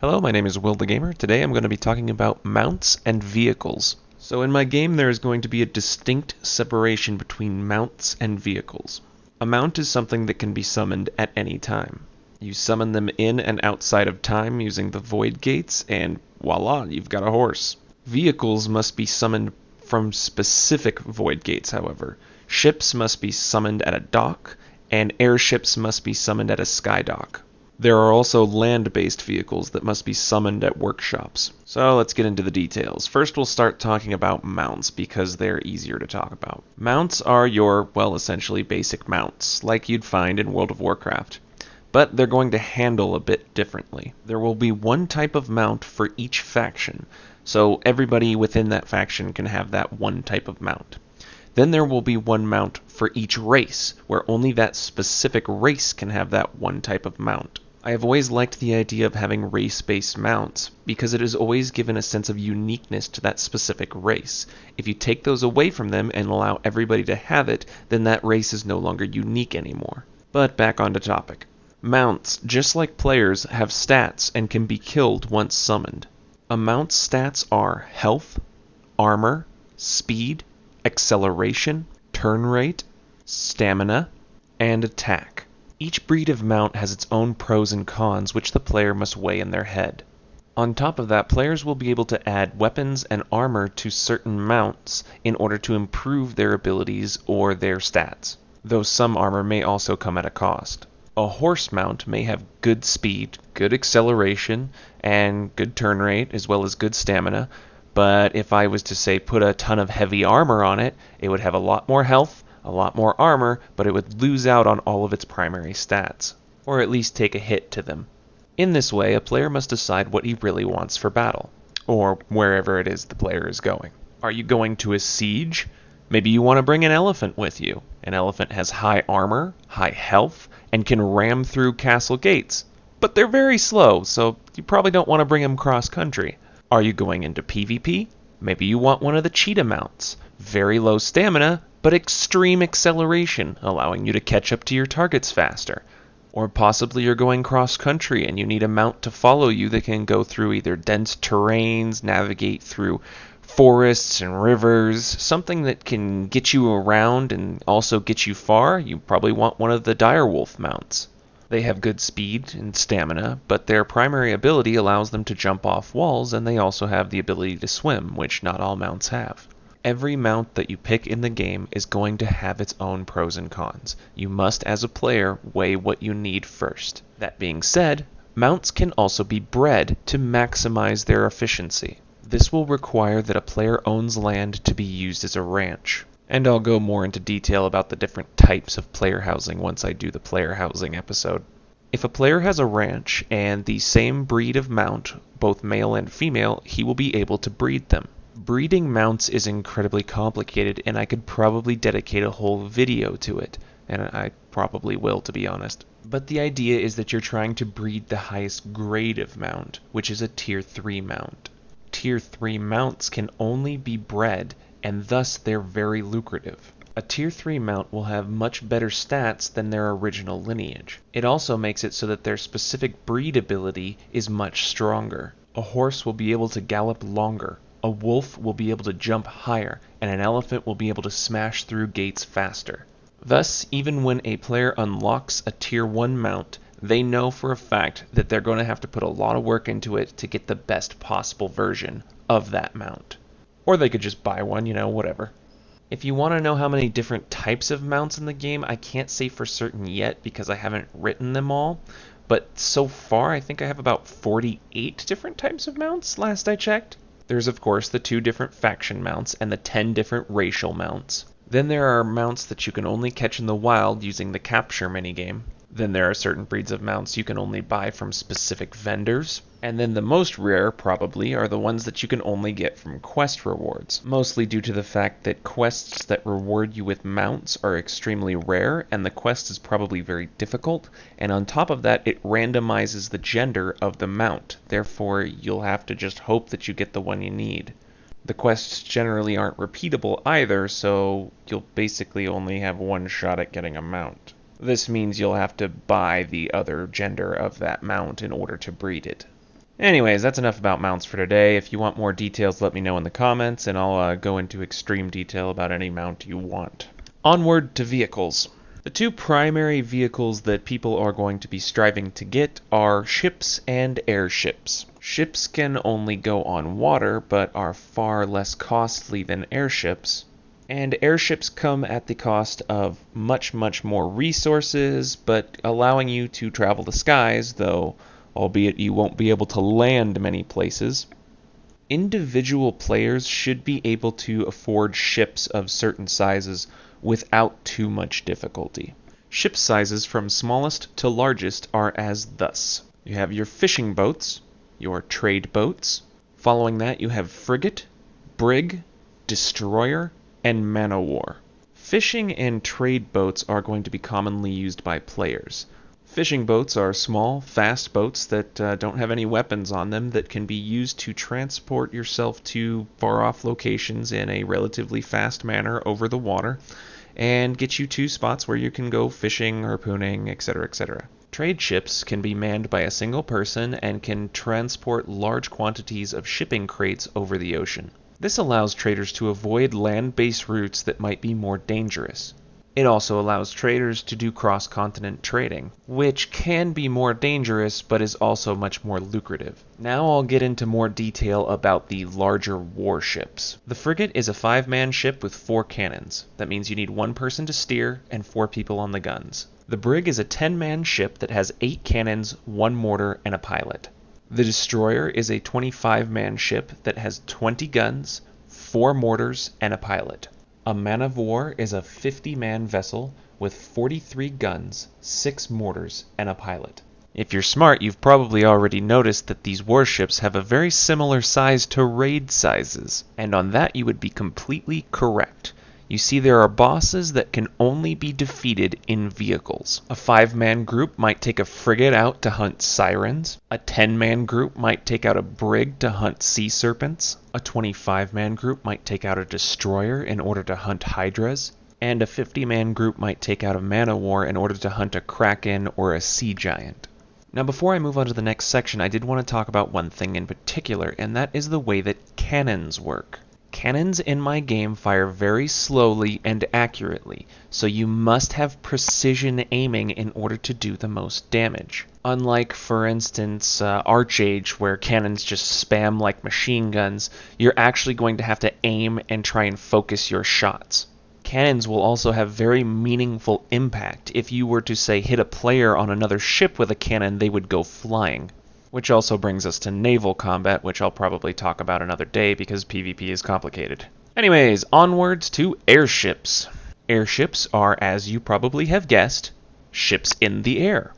Hello, my name is Will the Gamer. Today I'm going to be talking about mounts and vehicles. So in my game there is going to be a distinct separation between mounts and vehicles. A mount is something that can be summoned at any time. You summon them in and outside of time using the void gates and voila, you've got a horse. Vehicles must be summoned from specific void gates, however. Ships must be summoned at a dock, and airships must be summoned at a sky dock. There are also land-based vehicles that must be summoned at workshops. So let's get into the details. First we'll start talking about mounts because they're easier to talk about. Mounts are your, well, essentially basic mounts, like you'd find in World of Warcraft. But they're going to handle a bit differently. There will be one type of mount for each faction, so everybody within that faction can have that one type of mount. Then there will be one mount for each race, where only that specific race can have that one type of mount. I have always liked the idea of having race-based mounts, because it has always given a sense of uniqueness to that specific race. If you take those away from them and allow everybody to have it, then that race is no longer unique anymore. But back on to topic. Mounts, just like players, have stats and can be killed once summoned. A mount's stats are health, armor, speed, acceleration, turn rate, stamina, and attack. Each breed of mount has its own pros and cons which the player must weigh in their head. On top of that, players will be able to add weapons and armor to certain mounts in order to improve their abilities or their stats, though some armor may also come at a cost. A horse mount may have good speed, good acceleration, and good turn rate, as well as good stamina, but if I was to say put a ton of heavy armor on it, it would have a lot more health, a lot more armor, but it would lose out on all of its primary stats, or at least take a hit to them. In this way, a player must decide what he really wants for battle, or wherever it is the player is going. Are you going to a siege? Maybe you want to bring an elephant with you. An elephant has high armor, high health, and can ram through castle gates. But they're very slow, so you probably don't want to bring them cross-country. Are you going into PvP? Maybe you want one of the cheetah mounts. Very low stamina, but extreme acceleration, allowing you to catch up to your targets faster. Or possibly you're going cross-country and you need a mount to follow you that can go through either dense terrains, navigate through forests and rivers, something that can get you around and also get you far. You probably want one of the direwolf mounts. They have good speed and stamina, but their primary ability allows them to jump off walls, and they also have the ability to swim, which not all mounts have. Every mount that you pick in the game is going to have its own pros and cons. You must, as a player, weigh what you need first. That being said, mounts can also be bred to maximize their efficiency. This will require that a player owns land to be used as a ranch. And I'll go more into detail about the different types of player housing once I do the player housing episode. If a player has a ranch and the same breed of mount, both male and female, he will be able to breed them. Breeding mounts is incredibly complicated, and I could probably dedicate a whole video to it, and I probably will, to be honest. But the idea is that you're trying to breed the highest grade of mount, which is a Tier 3 mount. Tier 3 mounts can only be bred, and thus they're very lucrative. A Tier 3 mount will have much better stats than their original lineage. It also makes it so that their specific breed ability is much stronger. A horse will be able to gallop longer, a wolf will be able to jump higher, and an elephant will be able to smash through gates faster. Thus, even when a player unlocks a Tier 1 mount, they know for a fact that they're going to have to put a lot of work into it to get the best possible version of that mount. Or they could just buy one, whatever. If you want to know how many different types of mounts in the game, I can't say for certain yet because I haven't written them all. But so far, I think I have about 48 different types of mounts, last I checked. There's of course the 2 different faction mounts and the 10 different racial mounts. Then there are mounts that you can only catch in the wild using the capture minigame. Then there are certain breeds of mounts you can only buy from specific vendors. And then the most rare, probably, are the ones that you can only get from quest rewards. Mostly due to the fact that quests that reward you with mounts are extremely rare, and the quest is probably very difficult. And on top of that, it randomizes the gender of the mount. Therefore, you'll have to just hope that you get the one you need. The quests generally aren't repeatable either, so you'll basically only have one shot at getting a mount. This means you'll have to buy the other gender of that mount in order to breed it. Anyways, that's enough about mounts for today. If you want more details, let me know in the comments, and I'll go into extreme detail about any mount you want. Onward to vehicles. The two primary vehicles that people are going to be striving to get are ships and airships. Ships can only go on water, but are far less costly than airships. And airships come at the cost of much more resources, but allowing you to travel the skies, though albeit you won't be able to land many places. Individual players should be able to afford ships of certain sizes without too much difficulty. Ship sizes from smallest to largest are as thus. You have your fishing boats, your trade boats. Following that you have frigate, brig, destroyer, and man-o-war. Fishing and trade boats are going to be commonly used by players. Fishing boats are small, fast boats that don't have any weapons on them that can be used to transport yourself to far-off locations in a relatively fast manner over the water and get you to spots where you can go fishing, harpooning, etc., etc. Trade ships can be manned by a single person and can transport large quantities of shipping crates over the ocean. This allows traders to avoid land-based routes that might be more dangerous. It also allows traders to do cross-continent trading, which can be more dangerous but is also much more lucrative. Now I'll get into more detail about the larger warships. The frigate is a 5-man ship with 4 cannons. That means you need 1 person to steer and 4 people on the guns. The brig is a 10-man ship that has 8 cannons, 1 mortar, and a pilot. The destroyer is a 25-man ship that has 20 guns, 4 mortars, and a pilot. A man-of-war is a 50-man vessel with 43 guns, 6 mortars, and a pilot. If you're smart, you've probably already noticed that these warships have a very similar size to raid sizes, and on that you would be completely correct. You see, there are bosses that can only be defeated in vehicles. A 5-man group might take a frigate out to hunt sirens. A 10-man group might take out a brig to hunt sea serpents. A 25-man group might take out a destroyer in order to hunt hydras. And a 50-man group might take out a man-o-war in order to hunt a kraken or a sea giant. Now before I move on to the next section, I did want to talk about one thing in particular, and that is the way that cannons work. Cannons in my game fire very slowly and accurately, so you must have precision aiming in order to do the most damage. Unlike, for instance, Archage, where cannons just spam like machine guns, you're actually going to have to aim and try and focus your shots. Cannons will also have very meaningful impact. If you were to, say, hit a player on another ship with a cannon, they would go flying. Which also brings us to naval combat, which I'll probably talk about another day because PvP is complicated. Anyways, onwards to airships. Airships are, as you probably have guessed, ships in the air.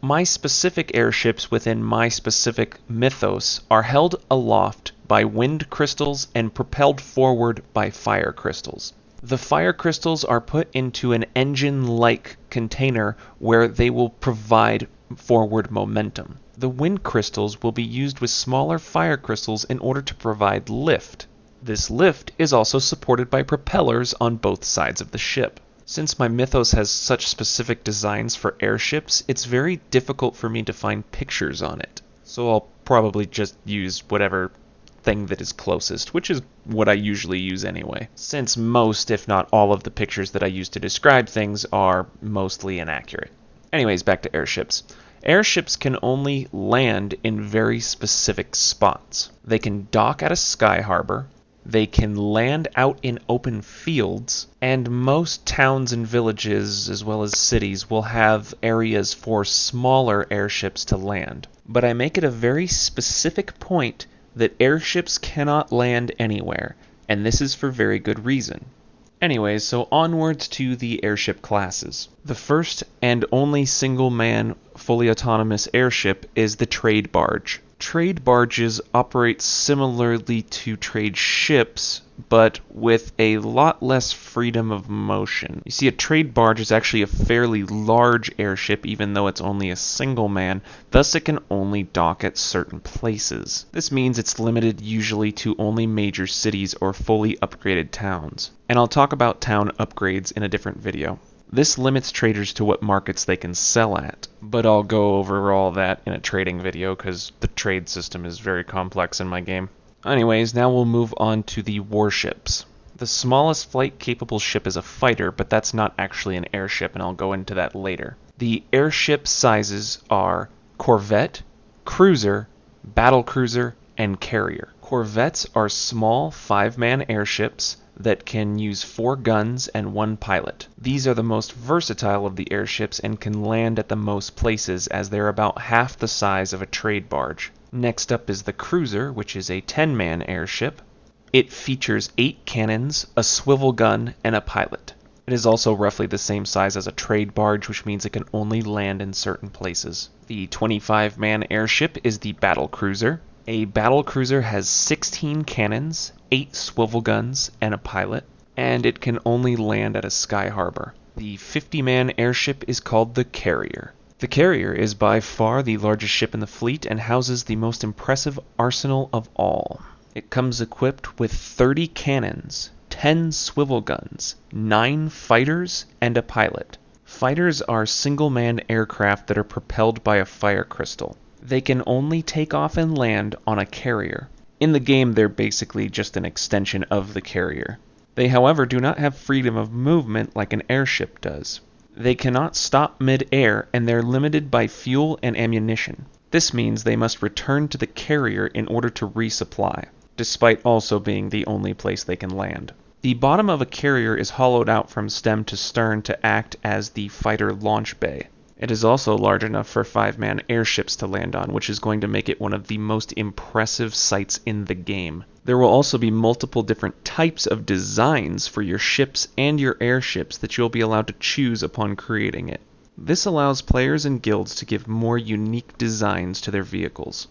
My specific airships within my specific mythos are held aloft by wind crystals and propelled forward by fire crystals. The fire crystals are put into an engine-like container where they will provide forward momentum. The wind crystals will be used with smaller fire crystals in order to provide lift. This lift is also supported by propellers on both sides of the ship. Since my mythos has such specific designs for airships, it's very difficult for me to find pictures on it. So I'll probably just use whatever thing that is closest, which is what I usually use anyway, since most, if not all, of the pictures that I use to describe things are mostly inaccurate. Anyways, back to airships. Airships can only land in very specific spots. They can dock at a sky harbor, they can land out in open fields, and most towns and villages, as well as cities, will have areas for smaller airships to land. But I make it a very specific point that airships cannot land anywhere, and this is for very good reason. Anyways, so onwards to the airship classes. The first and only single-man, fully autonomous airship is the trade barge. Trade barges operate similarly to trade ships, but with a lot less freedom of motion. You see, a trade barge is actually a fairly large airship, even though it's only a single man, thus it can only dock at certain places. This means it's limited usually to only major cities or fully upgraded towns. And I'll talk about town upgrades in a different video. This limits traders to what markets they can sell at, but I'll go over all that in a trading video because the trade system is very complex in my game. Anyways, now we'll move on to the warships. The smallest flight-capable ship is a fighter, but that's not actually an airship, and I'll go into that later. The airship sizes are corvette, cruiser, battlecruiser, and carrier. Corvettes are small 5-man airships that can use 4 guns and 1 pilot. These are the most versatile of the airships and can land at the most places, as they're about half the size of a trade barge. Next up is the cruiser, which is a 10-man airship. It features 8 cannons, a swivel gun, and a pilot. It is also roughly the same size as a trade barge, which means it can only land in certain places. The 25-man airship is the battlecruiser. A battlecruiser has 16 cannons, 8 swivel guns, and a pilot, and it can only land at a sky harbor. The 50-man airship is called the carrier. The carrier is by far the largest ship in the fleet and houses the most impressive arsenal of all. It comes equipped with 30 cannons, 10 swivel guns, 9 fighters, and a pilot. Fighters are single-man aircraft that are propelled by a fire crystal. They can only take off and land on a carrier. In the game, they're basically just an extension of the carrier. They, however, do not have freedom of movement like an airship does. They cannot stop mid-air, and they're limited by fuel and ammunition. This means they must return to the carrier in order to resupply, despite also being the only place they can land. The bottom of a carrier is hollowed out from stem to stern to act as the fighter launch bay. It is also large enough for 5-man airships to land on, which is going to make it one of the most impressive sights in the game. There will also be multiple different types of designs for your ships and your airships that you'll be allowed to choose upon creating it. This allows players and guilds to give more unique designs to their vehicles.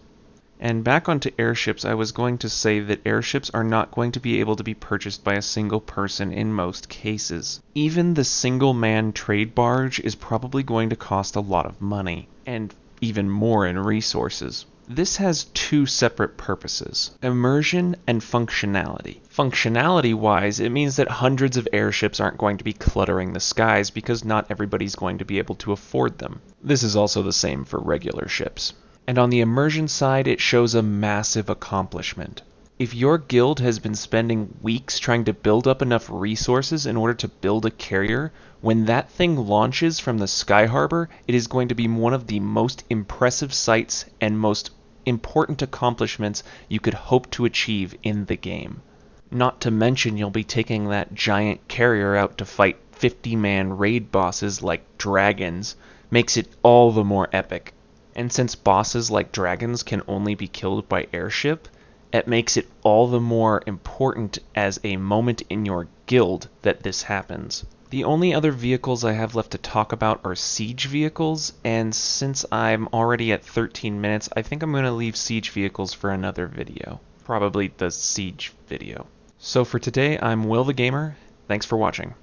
And back onto airships, I was going to say that airships are not going to be able to be purchased by a single person in most cases. Even the single-man trade barge is probably going to cost a lot of money, and even more in resources. This has 2 separate purposes: immersion and functionality. Functionality-wise, it means that hundreds of airships aren't going to be cluttering the skies because not everybody's going to be able to afford them. This is also the same for regular ships. And on the immersion side, it shows a massive accomplishment. If your guild has been spending weeks trying to build up enough resources in order to build a carrier, when that thing launches from the sky harbor, it is going to be one of the most impressive sights and most important accomplishments you could hope to achieve in the game. Not to mention you'll be taking that giant carrier out to fight 50-man raid bosses like dragons. Makes it all the more epic. And since bosses like dragons can only be killed by airship, it makes it all the more important as a moment in your guild that this happens. The only other vehicles I have left to talk about are siege vehicles, and since I'm already at 13 minutes, I think I'm going to leave siege vehicles for another video. Probably the siege video. So for today, I'm Will the Gamer. Thanks for watching.